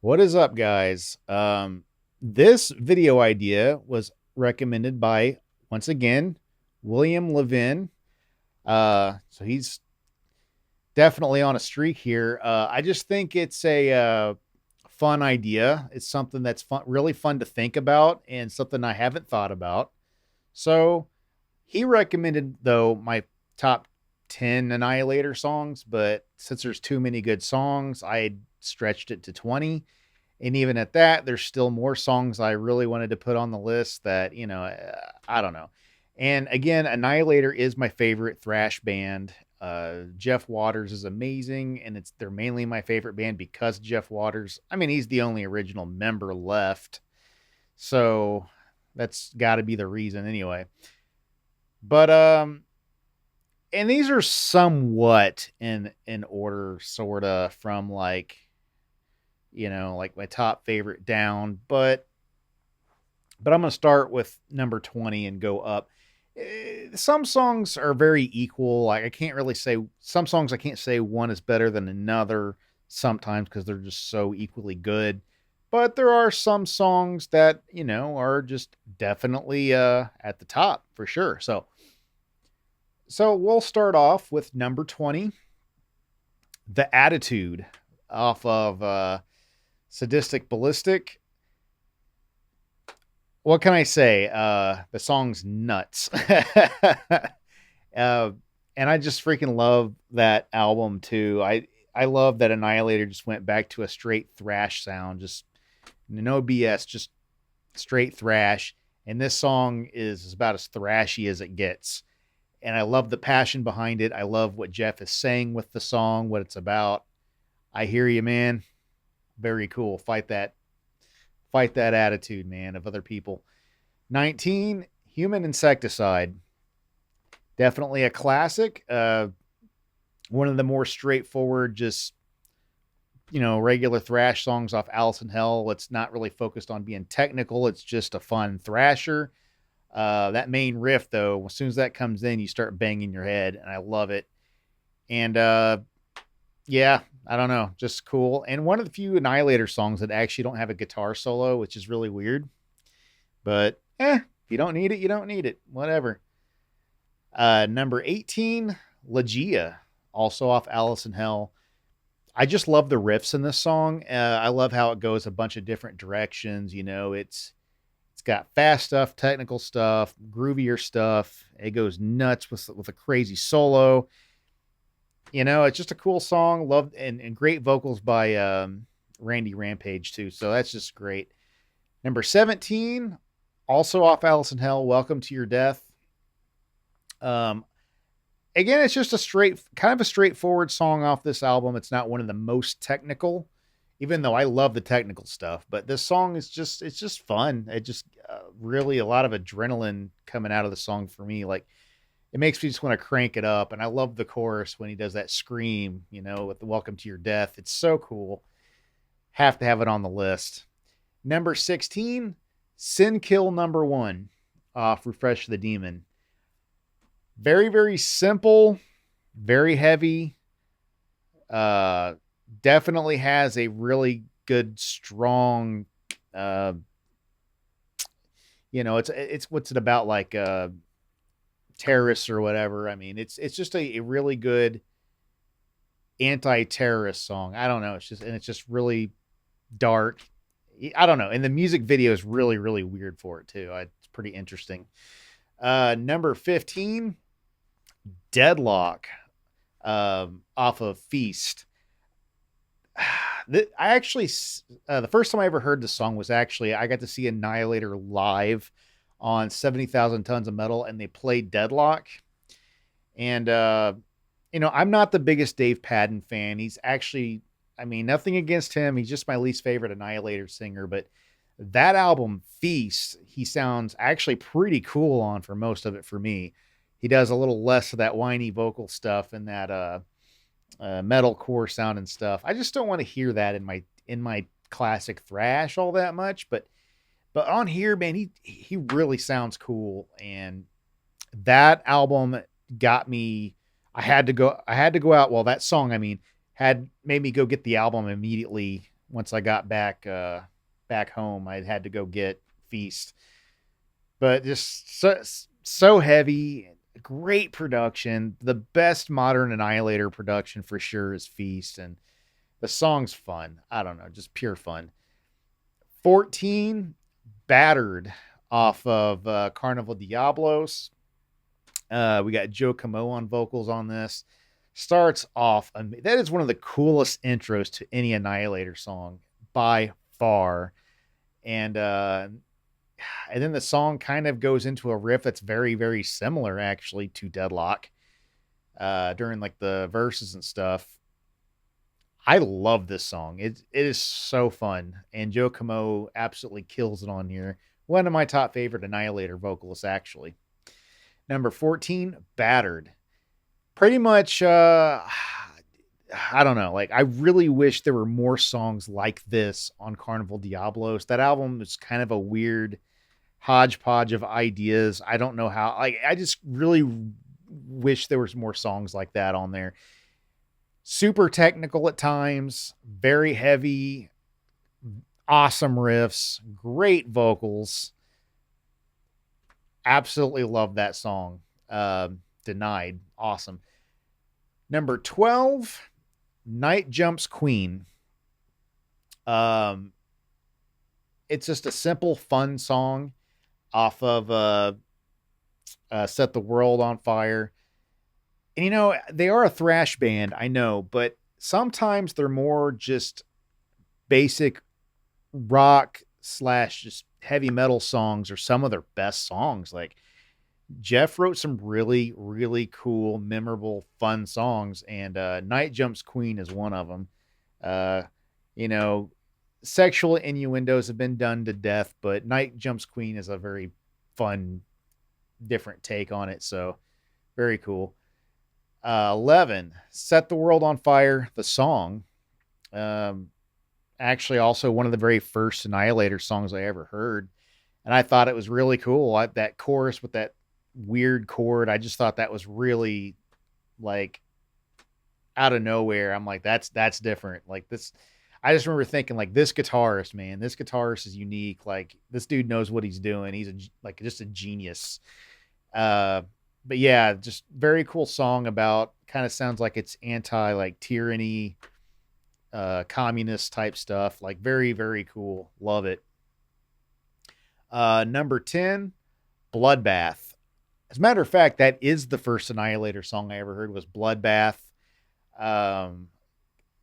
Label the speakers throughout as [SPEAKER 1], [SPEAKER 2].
[SPEAKER 1] What is up, guys? This video idea was recommended by, once again, William Levin. So he's definitely on a streak here. I just think it's a fun idea. It's something that's fun, really fun to think about, and something I haven't thought about. So he recommended, though, my top 10 Annihilator songs, but since there's too many good songs, I stretched it to 20. And even at that, there's still more songs I really wanted to put on the list that, I don't know. And again, Annihilator is my favorite thrash band. Jeff Waters is amazing, and they're mainly my favorite band because Jeff Waters. I mean, he's the only original member left, so that's got to be the reason anyway. But and these are somewhat in order, sort of from like my top favorite down, but I'm going to start with number 20 and go up. Some songs are very equal. Like I can't really say some songs I can't say one is better than another sometimes because they're just so equally good. But there are some songs that, are just definitely at the top for sure. So we'll start off with number 20, The Attitude off of Sadistic Ballistic. What can I say? The song's nuts. uh, and I just freaking love that album too. I love that Annihilator just went back to a straight thrash sound, just no BS, just straight thrash. And this song is about as thrashy as it gets. And I love the passion behind it. I love what Jeff is saying with the song, what it's about. I hear you, man. Very cool. Fight that attitude, man, of other people. 19, Human Insecticide. Definitely a classic. One of the more straightforward, just, regular thrash songs off Alice in Hell. It's not really focused on being technical. It's just a fun thrasher. That main riff, though, as soon as that comes in, you start banging your head, and I love it. And yeah, I don't know, just cool. And one of the few Annihilator songs that actually don't have a guitar solo, which is really weird. But if you don't need it, you don't need it. Whatever. Number 18, Legia, also off Alice in Hell. I just love the riffs in this song. I love how it goes a bunch of different directions. It's got fast stuff, technical stuff, groovier stuff. It goes nuts with a crazy solo. It's just a cool song. Loved and great vocals by Randy Rampage too. So that's just great. Number 17, also off Alice in Hell, Welcome to Your Death. Um, Again, it's just kind of a straightforward song off this album. It's not one of the most technical, even though I love the technical stuff. But this song it's just fun. It just really a lot of adrenaline coming out of the song for me. Like it makes me just want to crank it up. And I love the chorus when he does that scream, with the Welcome to Your Death. It's so cool. Have to have it on the list. Number 16, Sin Kill Number 1 off Refresh the Demon. Very, very simple, very heavy. Definitely has a really good, strong, it's what's it about, like terrorists or whatever. I mean, it's just a really good anti-terrorist song. I don't know. It's just really dark. I don't know. And the music video is really, really weird for it too. It's pretty interesting. Number 15, Deadlock, off of Feast. I actually, the first time I ever heard the song was actually, I got to see Annihilator live on 70,000 Tons of Metal, and they played Deadlock. And, I'm not the biggest Dave Padden fan. He's actually, I mean, nothing against him. He's just my least favorite Annihilator singer, but that album, Feast, he sounds actually pretty cool on for most of it for me. He does a little less of that whiny vocal stuff and that metal core sound and stuff. I just don't want to hear that in my classic thrash all that much, but on here, man, he really sounds cool. And that album got me. I had to go out. Well, that song, I mean, had made me go get the album immediately once I got back home. I had to go get Feast, but just so heavy. Great production. The best modern Annihilator production for sure is Feast, and the song's fun. I don't know, just pure fun. 14, Battered, off of Carnival Diablos. We got Joe Camo on vocals on this. Starts off, that is one of the coolest intros to any Annihilator song by far. And then the song kind of goes into a riff that's very, very similar actually to Deadlock during like the verses and stuff. I love this song. It is so fun, and Joe Camo absolutely kills it on here. One of my top favorite Annihilator vocalists, actually. Number 14, Battered. Pretty much, I don't know. Like, I really wish there were more songs like this on Carnival Diablos. That album is kind of a weird hodgepodge of ideas. I don't know how. Like, I just really wish there was more songs like that on there. Super technical at times, very heavy, awesome riffs, great vocals. Absolutely love that song. Denied. Awesome. Number 12, Night Jumps Queen. It's just a simple, fun song off of Set the World on Fire. And you know, they are a thrash band, I know, but sometimes they're more just basic rock slash just heavy metal songs or some of their best songs. Like Jeff wrote some really, really cool, memorable, fun songs, and Night Jumps Queen is one of them. Uh, you know, sexual innuendos have been done to death, but Night Jumps Queen is a very fun, different take on it. So very cool. 11, Set the World on Fire, the song. Um, Actually, also one of the very first Annihilator songs I ever heard. And I thought it was really cool. That chorus with that weird chord, I just thought that was really like out of nowhere. I'm like, that's different. Like this, I just remember thinking like this guitarist, man, this guitarist is unique. Like this dude knows what he's doing. He's like just a genius. Uh, but yeah, just very cool song about kind of sounds like it's anti like tyranny, communist type stuff. Like very, very cool. Love it. Number 10, Bloodbath. As a matter of fact, that is the first Annihilator song I ever heard was Bloodbath. Um,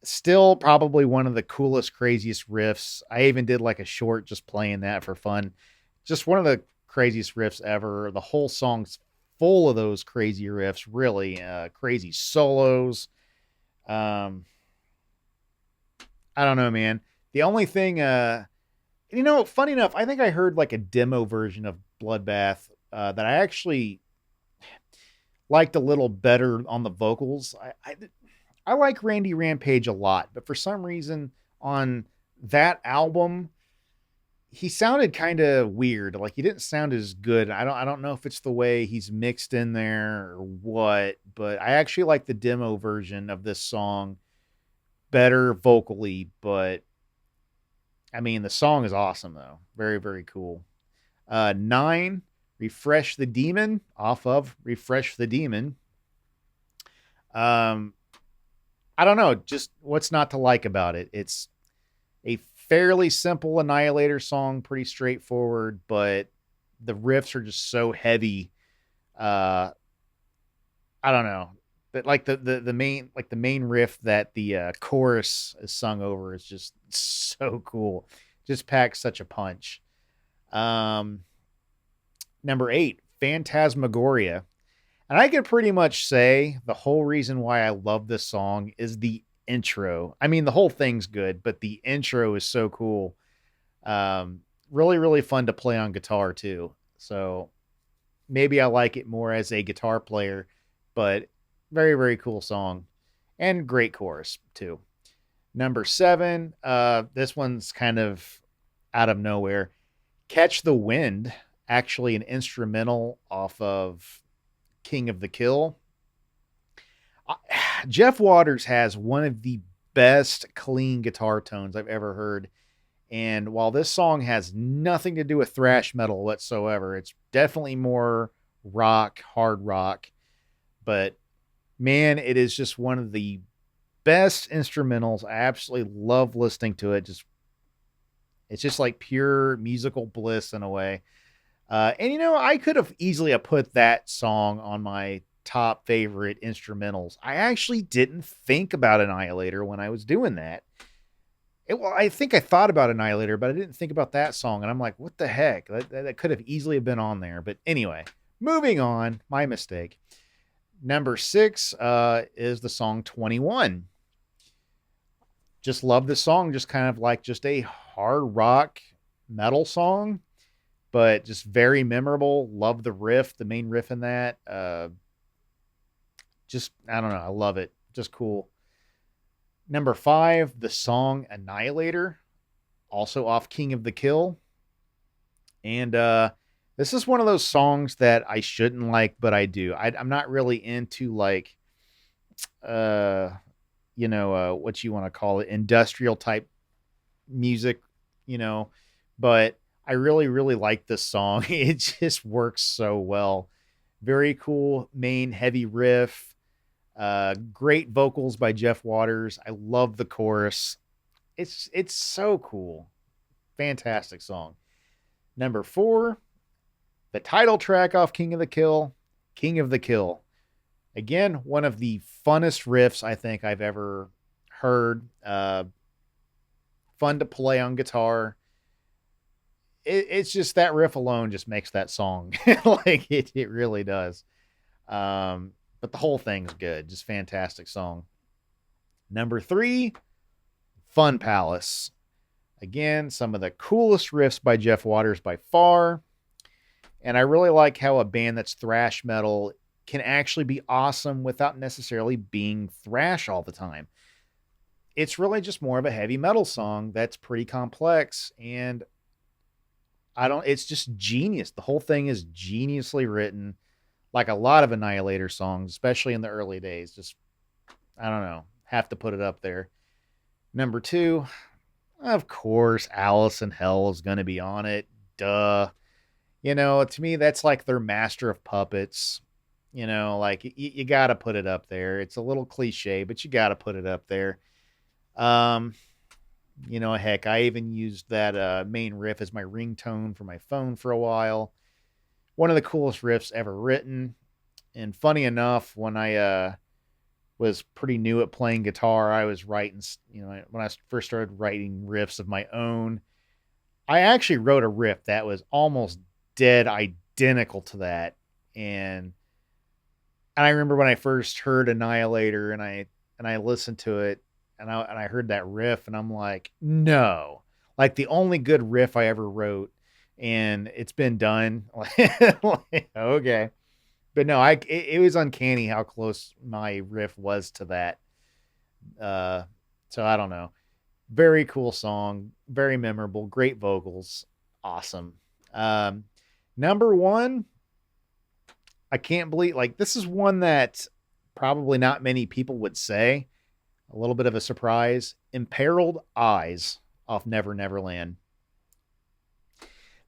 [SPEAKER 1] Still probably one of the coolest, craziest riffs. I even did like a short just playing that for fun. Just one of the craziest riffs ever. The whole song's full of those crazy riffs, really crazy solos. Um, I don't know, man. The only thing, funny enough, I think I heard like a demo version of Bloodbath that I actually liked a little better on the vocals. I like Randy Rampage a lot, but for some reason on that album, he sounded kind of weird. Like he didn't sound as good. I don't know if it's the way he's mixed in there or what, but I actually like the demo version of this song better vocally, but I mean the song is awesome though. Very, very cool. 9, Refresh the Demon off of Refresh the Demon. Um I don't know, just what's not to like about it. It's a fairly simple Annihilator song, pretty straightforward, but the riffs are just so heavy. Uh, I don't know, but like the main riff that the chorus is sung over is just so cool. Just packs such a punch. Um, Number 8, Phantasmagoria. And I can pretty much say the whole reason why I love this song is the intro. I mean, the whole thing's good, but the intro is so cool. Really, really fun to play on guitar too. So maybe I like it more as a guitar player, but very, very cool song and great chorus too. Number 7, this one's kind of out of nowhere. Catch the Wind, actually an instrumental off of King of the Kill. Jeff Waters has one of the best clean guitar tones I've ever heard. And while this song has nothing to do with thrash metal whatsoever, it's definitely more rock, hard rock. But man, it is just one of the best instrumentals. I absolutely love listening to it. It's just like pure musical bliss in a way. And I could have easily have put that song on my top favorite instrumentals. I actually didn't think about Annihilator when I was doing that. Well, I think I thought about Annihilator, but I didn't think about that song. And I'm like, what the heck? That could have easily been on there. But anyway, moving on. My mistake. Number 6 is the song 21. Just love this song. Just kind of like just a hard rock metal song, but just very memorable. Love the riff, the main riff in that. Just, I don't know. I love it. Just cool. Number 5, the song Annihilator, also off King of the Kill. And this is one of those songs that I shouldn't like, but I do. I'm not really into like, what you want to call it, industrial type music, you know, but I really, really like this song. It just works so well. Very cool main heavy riff. Great vocals by Jeff Waters. I love the chorus. It's so cool. Fantastic song. Number 4, the title track off King of the Kill, King of the Kill. Again, one of the funnest riffs I think I've ever heard. Fun to play on guitar. It's just that riff alone just makes that song. Like it really does. But the whole thing's good. Just fantastic song. Number 3, Fun Palace. Again, some of the coolest riffs by Jeff Waters by far. And I really like how a band that's thrash metal can actually be awesome without necessarily being thrash all the time. It's really just more of a heavy metal song that's pretty complex, and it's just genius. The whole thing is geniusly written, like a lot of Annihilator songs, especially in the early days. Just, I don't know, have to put it up there. Number 2, of course, Alice in Hell is going to be on it. Duh. To me, that's like their master of puppets. Like you got to put it up there. It's a little cliche, but you got to put it up there. Heck, I even used that main riff as my ringtone for my phone for a while. One of the coolest riffs ever written. And funny enough, when I was pretty new at playing guitar, I was writing, when I first started writing riffs of my own, I actually wrote a riff that was almost dead identical to that. And I remember when I first heard Annihilator and I listened to it and I heard that riff and I'm like, no, like the only good riff I ever wrote, and it's been done. Like, okay. But no, it was uncanny how close my riff was to that. So I don't know. Very cool song, very memorable, great vocals, awesome. Number 1, I can't believe, like, this is one that probably not many people would say. A little bit of a surprise. Imperiled Eyes off Never Never Land.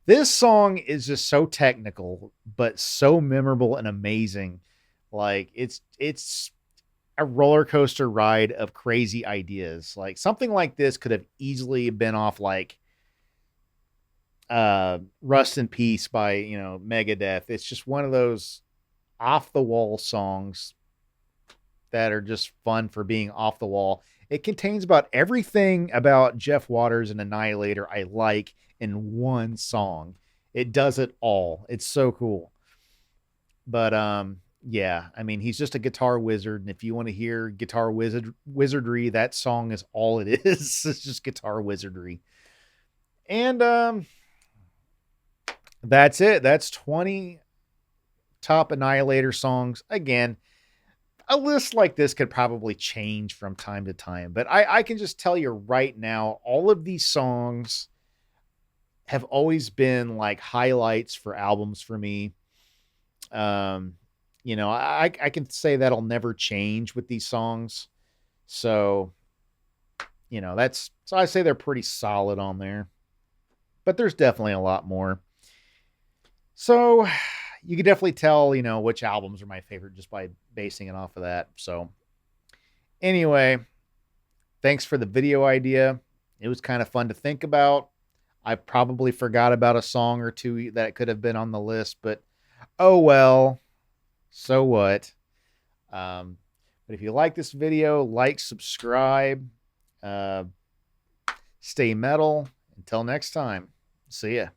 [SPEAKER 1] This song is just so technical, but so memorable and amazing. Like it's a roller coaster ride of crazy ideas. Like something like this could have easily been off like Rust in Peace by, Megadeth. It's just one of those off the wall songs that are just fun for being off the wall. It contains about everything about Jeff Waters and Annihilator I like in one song. It does it all. It's so cool. But yeah, I mean, he's just a guitar wizard, and if you want to hear guitar wizardry, that song is all it is. It's just guitar wizardry. And that's it. That's 20 top Annihilator songs. Again, a list like this could probably change from time to time, but I can just tell you right now, all of these songs have always been like highlights for albums for me. I can say that'll never change with these songs. So that's so I say they're pretty solid on there. But there's definitely a lot more. So you can definitely tell, which albums are my favorite just by basing it off of that. So anyway, thanks for the video idea. It was kind of fun to think about. I probably forgot about a song or two that could have been on the list, but oh well. So what? But if you like this video, like, subscribe, uh, stay metal. Until next time, see ya.